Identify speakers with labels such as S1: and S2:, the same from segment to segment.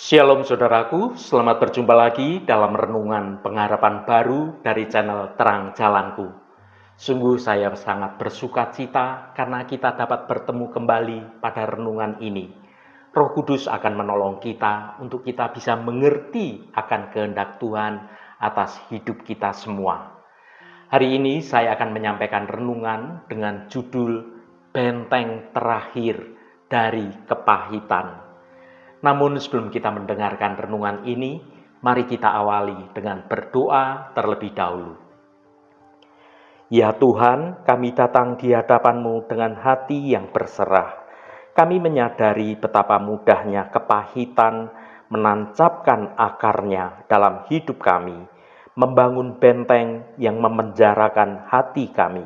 S1: Shalom saudaraku, selamat berjumpa lagi dalam renungan pengharapan baru dari channel Terang Jalanku. Sungguh saya sangat bersuka cita karena kita dapat bertemu kembali pada renungan ini. Roh Kudus akan menolong kita untuk kita bisa mengerti akan kehendak Tuhan atas hidup kita semua. Hari ini saya akan menyampaikan renungan dengan judul Benteng Terakhir dari Kepahitan. Namun sebelum kita mendengarkan renungan ini, mari kita awali dengan berdoa terlebih dahulu. Ya Tuhan, kami datang di hadapan-Mu dengan hati yang berserah. Kami menyadari betapa mudahnya kepahitan menancapkan akarnya dalam hidup kami, membangun benteng yang memenjarakan hati kami.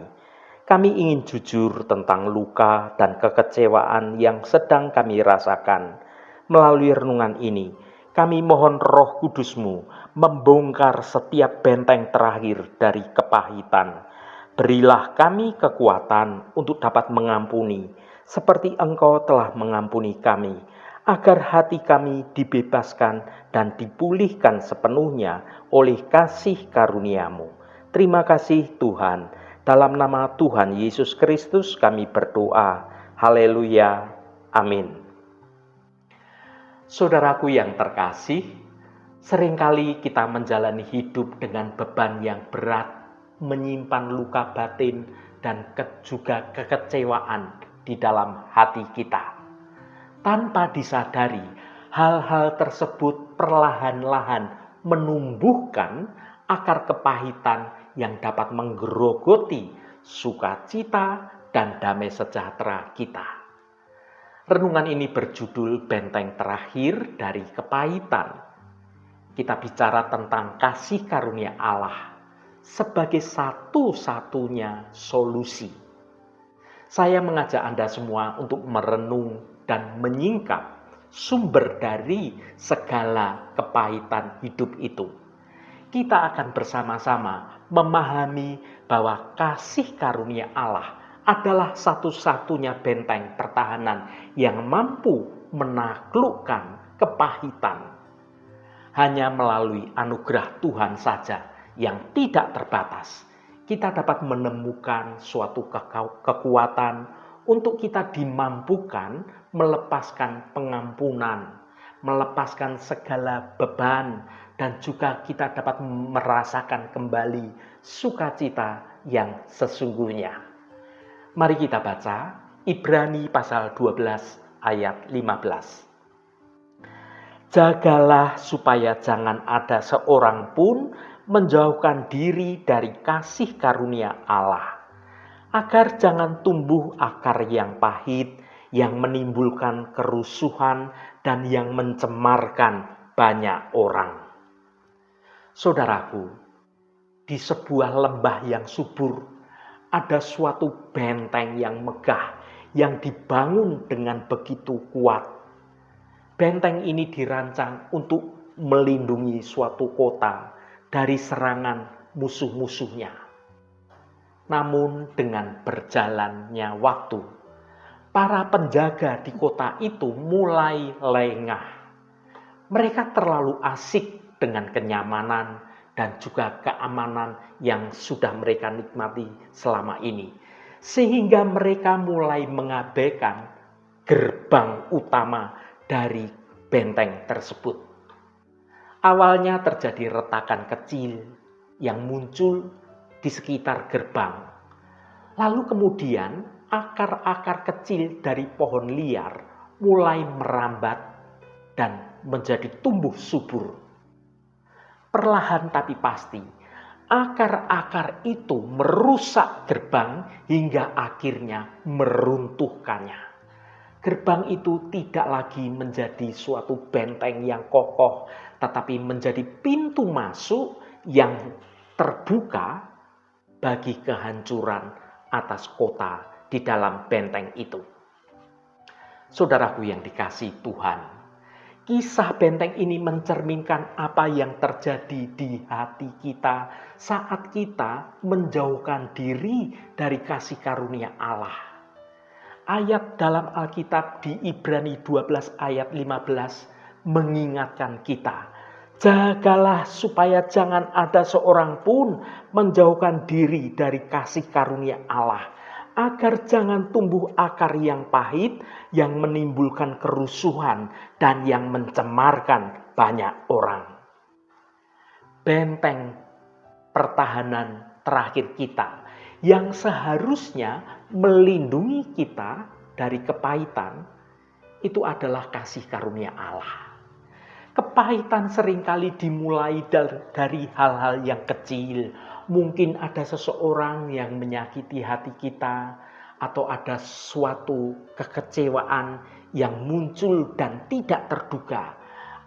S1: Kami ingin jujur tentang luka dan kekecewaan yang sedang kami rasakan. Melalui renungan ini, kami mohon Roh Kudus-Mu membongkar setiap benteng terakhir dari kepahitan. Berilah kami kekuatan untuk dapat mengampuni, seperti Engkau telah mengampuni kami, agar hati kami dibebaskan dan dipulihkan sepenuhnya oleh kasih karunia-Mu. Terima kasih Tuhan. Dalam nama Tuhan Yesus Kristus kami berdoa. Haleluya. Amin. Saudaraku yang terkasih, seringkali kita menjalani hidup dengan beban yang berat, menyimpan luka batin dan juga kekecewaan di dalam hati kita. Tanpa disadari, hal-hal tersebut perlahan-lahan menumbuhkan akar kepahitan yang dapat menggerogoti sukacita dan damai sejahtera kita. Renungan ini berjudul Benteng Terakhir dari Kepahitan. Kita bicara tentang kasih karunia Allah sebagai satu-satunya solusi. Saya mengajak Anda semua untuk merenung dan menyingkap sumber dari segala kepahitan hidup itu. Kita akan bersama-sama memahami bahwa kasih karunia Allah adalah satu-satunya benteng pertahanan yang mampu menaklukkan kepahitan. Hanya melalui anugerah Tuhan saja yang tidak terbatas, kita dapat menemukan suatu kekuatan untuk kita dimampukan melepaskan pengampunan, melepaskan segala beban, dan juga kita dapat merasakan kembali sukacita yang sesungguhnya. Mari kita baca Ibrani pasal 12 ayat 15. Jagalah supaya jangan ada seorang pun menjauhkan diri dari kasih karunia Allah, agar jangan tumbuh akar yang pahit, yang menimbulkan kerusuhan dan yang mencemarkan banyak orang. Saudaraku, di sebuah lembah yang subur, ada suatu benteng yang megah yang dibangun dengan begitu kuat. Benteng ini dirancang untuk melindungi suatu kota dari serangan musuh-musuhnya. Namun dengan berjalannya waktu, para penjaga di kota itu mulai lengah. Mereka terlalu asik dengan kenyamanan dan juga keamanan yang sudah mereka nikmati selama ini. Sehingga mereka mulai mengabaikan gerbang utama dari benteng tersebut. Awalnya terjadi retakan kecil yang muncul di sekitar gerbang. Lalu kemudian akar-akar kecil dari pohon liar mulai merambat dan menjadi tumbuh subur. Perlahan tapi pasti, akar-akar itu merusak gerbang hingga akhirnya meruntuhkannya. Gerbang itu tidak lagi menjadi suatu benteng yang kokoh, tetapi menjadi pintu masuk yang terbuka bagi kehancuran atas kota di dalam benteng itu. Saudaraku yang dikasihi Tuhan, kisah benteng ini mencerminkan apa yang terjadi di hati kita saat kita menjauhkan diri dari kasih karunia Allah. Ayat dalam Alkitab di Ibrani 12 ayat 15 mengingatkan kita, jagalah supaya jangan ada seorang pun menjauhkan diri dari kasih karunia Allah, agar jangan tumbuh akar yang pahit, yang menimbulkan kerusuhan dan yang mencemarkan banyak orang. Benteng pertahanan terakhir kita yang seharusnya melindungi kita dari kepahitan itu adalah kasih karunia Allah. Kepahitan seringkali dimulai dari hal-hal yang kecil. Mungkin ada seseorang yang menyakiti hati kita, atau ada suatu kekecewaan yang muncul dan tidak terduga,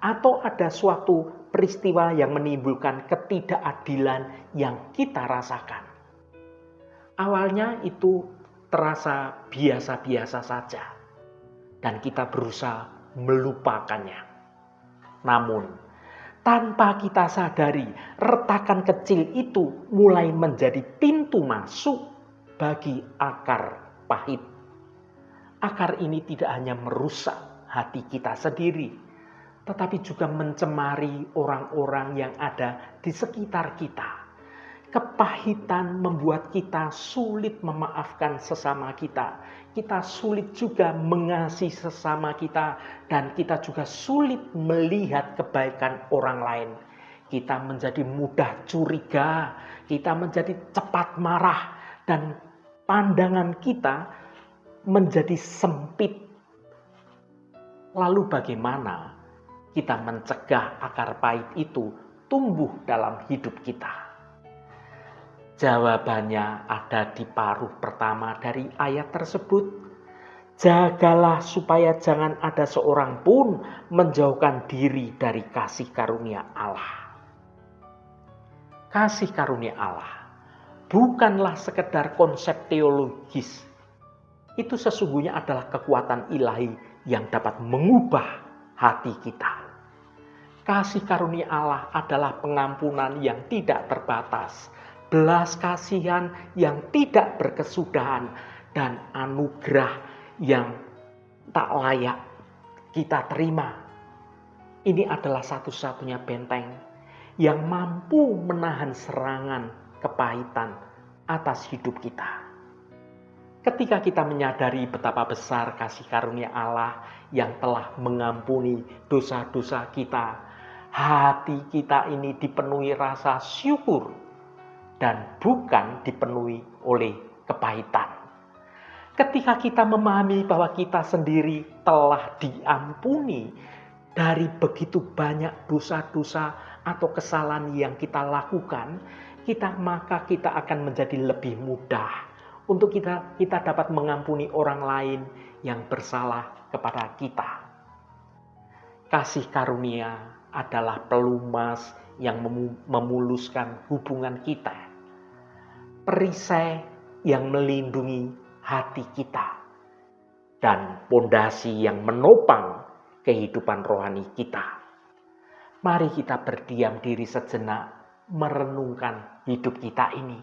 S1: atau ada suatu peristiwa yang menimbulkan ketidakadilan yang kita rasakan. Awalnya itu terasa biasa-biasa saja, dan kita berusaha melupakannya. Namun, tanpa kita sadari, retakan kecil itu mulai menjadi pintu masuk bagi akar pahit. Akar ini tidak hanya merusak hati kita sendiri, tetapi juga mencemari orang-orang yang ada di sekitar kita. Kepahitan membuat kita sulit memaafkan sesama kita. Kita sulit juga mengasihi sesama kita, dan kita juga sulit melihat kebaikan orang lain. Kita menjadi mudah curiga, kita menjadi cepat marah, dan pandangan kita menjadi sempit. Lalu bagaimana kita mencegah akar pahit itu tumbuh dalam hidup kita? Jawabannya ada di paruh pertama dari ayat tersebut. Jagalah supaya jangan ada seorang pun menjauhkan diri dari kasih karunia Allah. Kasih karunia Allah bukanlah sekedar konsep teologis. Itu sesungguhnya adalah kekuatan ilahi yang dapat mengubah hati kita. Kasih karunia Allah adalah pengampunan yang tidak terbatas, belas kasihan yang tidak berkesudahan, dan anugerah yang tak layak kita terima. Ini adalah satu-satunya benteng yang mampu menahan serangan kepahitan atas hidup kita. Ketika kita menyadari betapa besar kasih karunia Allah yang telah mengampuni dosa-dosa kita, hati kita ini dipenuhi rasa syukur dan bukan dipenuhi oleh kepahitan. Ketika kita memahami bahwa kita sendiri telah diampuni dari begitu banyak dosa-dosa atau kesalahan yang kita lakukan, maka kita akan menjadi lebih mudah untuk kita dapat mengampuni orang lain yang bersalah kepada kita. Kasih karunia adalah pelumas yang memuluskan hubungan kita, perisai yang melindungi hati kita, dan pondasi yang menopang kehidupan rohani kita. Mari kita berdiam diri sejenak, merenungkan hidup kita ini.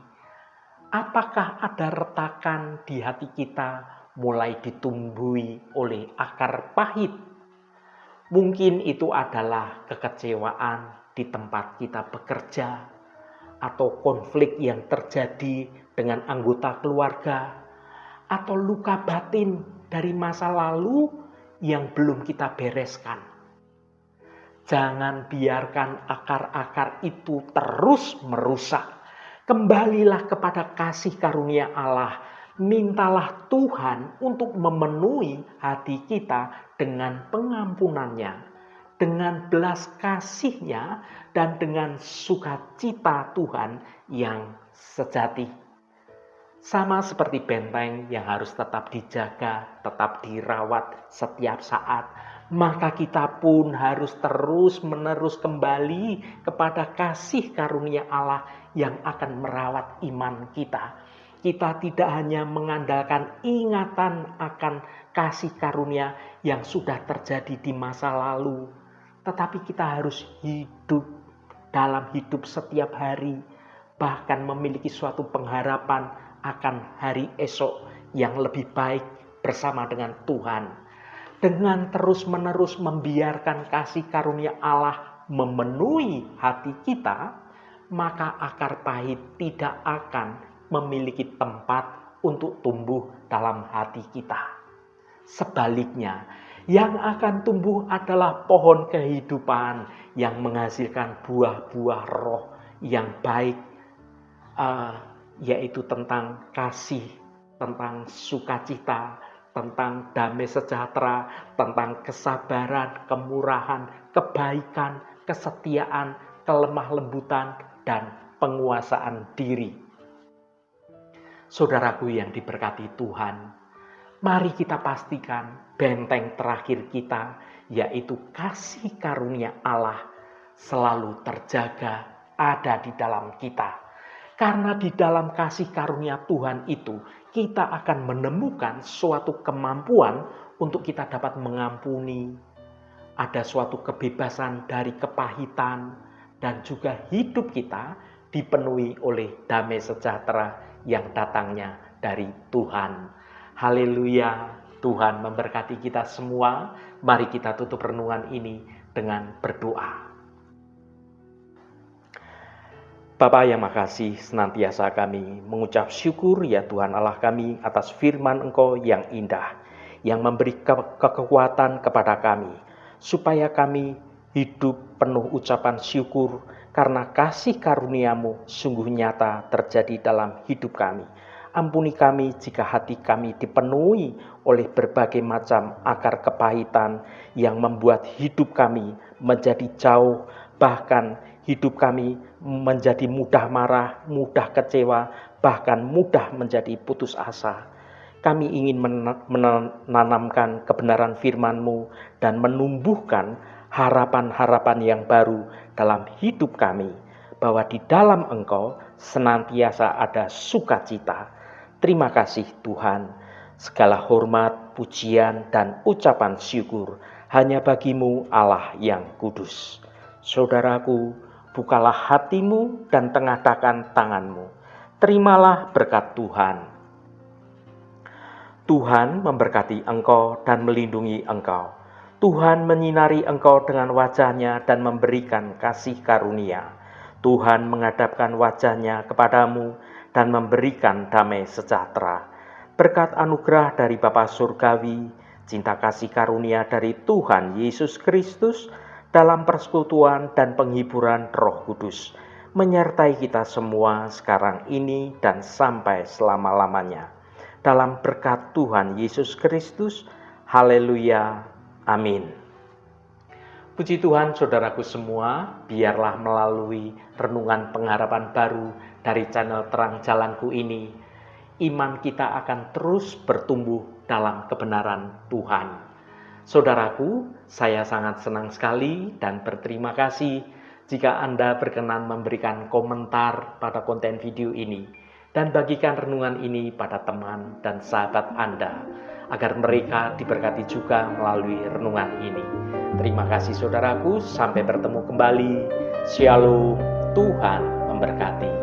S1: Apakah ada retakan di hati kita mulai ditumbuhi oleh akar pahit? Mungkin itu adalah kekecewaan di tempat kita bekerja, atau konflik yang terjadi dengan anggota keluarga, atau luka batin dari masa lalu yang belum kita bereskan. Jangan biarkan akar-akar itu terus merusak. Kembalilah kepada kasih karunia Allah. Mintalah Tuhan untuk memenuhi hati kita dengan pengampunannya, dengan belas kasih-Nya, dan dengan sukacita Tuhan yang sejati. Sama seperti benteng yang harus tetap dijaga, tetap dirawat setiap saat, maka kita pun harus terus-menerus kembali kepada kasih karunia Allah yang akan merawat iman kita. Kita tidak hanya mengandalkan ingatan akan kasih karunia yang sudah terjadi di masa lalu, tetapi kita harus hidup dalam hidup setiap hari, bahkan memiliki suatu pengharapan akan hari esok yang lebih baik bersama dengan Tuhan. dengan terus-menerus membiarkan kasih karunia Allah memenuhi hati kita, maka akar pahit tidak akan memiliki tempat untuk tumbuh dalam hati kita. Sebaliknya, yang akan tumbuh adalah pohon kehidupan yang menghasilkan buah-buah roh yang baik, yaitu tentang kasih, tentang sukacita, tentang damai sejahtera, tentang kesabaran, kemurahan, kebaikan, kesetiaan, kelemah lembutan, dan penguasaan diri. Saudaraku yang diberkati Tuhan, mari kita pastikan benteng terakhir kita, yaitu kasih karunia Allah, selalu terjaga ada di dalam kita. Karena di dalam kasih karunia Tuhan itu, kita akan menemukan suatu kemampuan untuk kita dapat mengampuni. Ada suatu kebebasan dari kepahitan, dan juga hidup kita dipenuhi oleh damai sejahtera yang datangnya dari Tuhan. Haleluya, Tuhan memberkati kita semua. Mari kita tutup renungan ini dengan berdoa. Bapa yang makasih, senantiasa kami mengucap syukur ya Tuhan Allah kami atas firman Engkau yang indah, yang memberi kekuatan kepada kami, supaya kami hidup penuh ucapan syukur karena kasih karunia-Mu sungguh nyata terjadi dalam hidup kami. Ampuni kami jika hati kami dipenuhi oleh berbagai macam akar kepahitan yang membuat hidup kami menjadi jauh, bahkan hidup kami menjadi mudah marah, mudah kecewa, bahkan mudah menjadi putus asa. Kami ingin menanamkan kebenaran firman-Mu dan menumbuhkan harapan-harapan yang baru dalam hidup kami, bahwa di dalam Engkau senantiasa ada sukacita. Terima kasih Tuhan, segala hormat, pujian, dan ucapan syukur hanya bagi-Mu Allah yang kudus. Saudaraku, bukalah hatimu dan tengadahkan tanganmu. Terimalah berkat Tuhan. Tuhan memberkati engkau dan melindungi engkau. Tuhan menyinari engkau dengan wajah-Nya dan memberikan kasih karunia. Tuhan menghadapkan wajah-Nya kepadamu dan memberikan damai sejahtera. Berkat anugerah dari Bapa Surgawi, cinta kasih karunia dari Tuhan Yesus Kristus, dalam persekutuan dan penghiburan Roh Kudus, menyertai kita semua sekarang ini dan sampai selama-lamanya. Dalam berkat Tuhan Yesus Kristus, haleluya, amin. Puji Tuhan saudaraku semua, biarlah melalui renungan pengharapan baru dari channel Terang Jalanku ini, iman kita akan terus bertumbuh dalam kebenaran Tuhan. Saudaraku, saya sangat senang sekali dan berterima kasih jika Anda berkenan memberikan komentar pada konten video ini dan bagikan renungan ini pada teman dan sahabat Anda agar mereka diberkati juga melalui renungan ini. Terima kasih saudaraku, sampai bertemu kembali. Shalom, Tuhan memberkati.